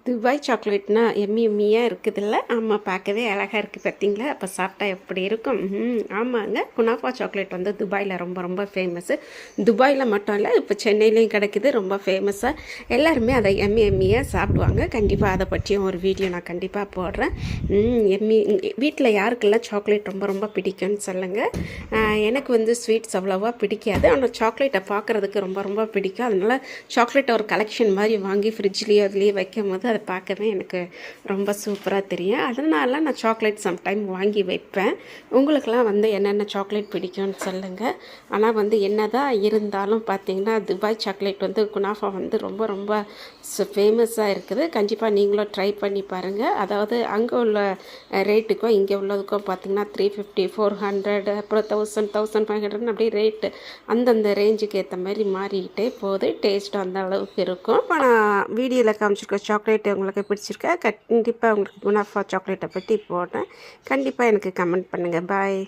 Dubai சாக்லேட்னா Emmy எம்மியாக இருக்குதுல்ல. ஆமாம், பார்க்கவே அழகாக இருக்குது பார்த்தீங்களா? அப்போ சாப்பிட்டா எப்படி இருக்கும்? ஆமாங்க, குனாஃபா சாக்லேட் வந்து துபாயில் ரொம்ப ரொம்ப ஃபேமஸ்ஸு. துபாயில் மட்டும் இல்லை, இப்போ சென்னையிலையும் கிடைக்குது ரொம்ப ஃபேமஸாக. எல்லாருமே அதை எம்மி எம்மியாக சாப்பிடுவாங்க. கண்டிப்பாக அதை பற்றியும் ஒரு வீடியோ நான் கண்டிப்பாக போடுறேன். எம்மி வீட்டில் யாருக்கெல்லாம் சாக்லேட் ரொம்ப ரொம்ப பிடிக்கும்னு சொல்லுங்கள். எனக்கு வந்து ஸ்வீட்ஸ் அவ்வளோவா பிடிக்காது, ஆனால் சாக்லேட்டை பார்க்குறதுக்கு ரொம்ப ரொம்ப பிடிக்கும். அதனால் சாக்லேட்டை ஒரு கலெக்ஷன் மாதிரி வாங்கி ஃப்ரிட்ஜ்லேயே அதுலேயே வைக்கும் போது அதை பார்க்கவே எனக்கு ரொம்ப சூப்பராக தெரியும். அதனால நான் சாக்லேட் சம்டைம் வாங்கி வைப்பேன். உங்களுக்கெல்லாம் வந்து என்னென்ன சாக்லேட் பிடிக்கும்னு சொல்லுங்கள். ஆனால் வந்து என்ன தான் இருந்தாலும் பார்த்திங்கன்னா துபாய் சாக்லேட் வந்து குனாஃபா வந்து ரொம்ப ரொம்ப ஃபேமஸாக இருக்குது. கண்டிப்பாக நீங்களும் ட்ரை பண்ணி பாருங்கள். அதாவது அங்கே உள்ள ரேட்டுக்கும் இங்கே உள்ளதுக்கும் பார்த்திங்கன்னா 350, 400, அப்புறம் 1000, 1500 அப்படியே ரேட்டு அந்தந்த ரேஞ்சுக்கு ஏற்ற மாதிரி மாறிக்கிட்டே போகுது. டேஸ்ட் அந்த அளவுக்கு இருக்கும். இப்போ நான் வீடியோவில் காமிச்சிருக்க சாக்லேட் உங்களுக்கு பிடிச்சிருக்கா? கண்டிப்பாக உங்களுக்கு குனாஃபா சாக்லேட்டை பற்றி போடுறேன். கண்டிப்பாக எனக்கு கமெண்ட் பண்ணுங்கள். பாய்.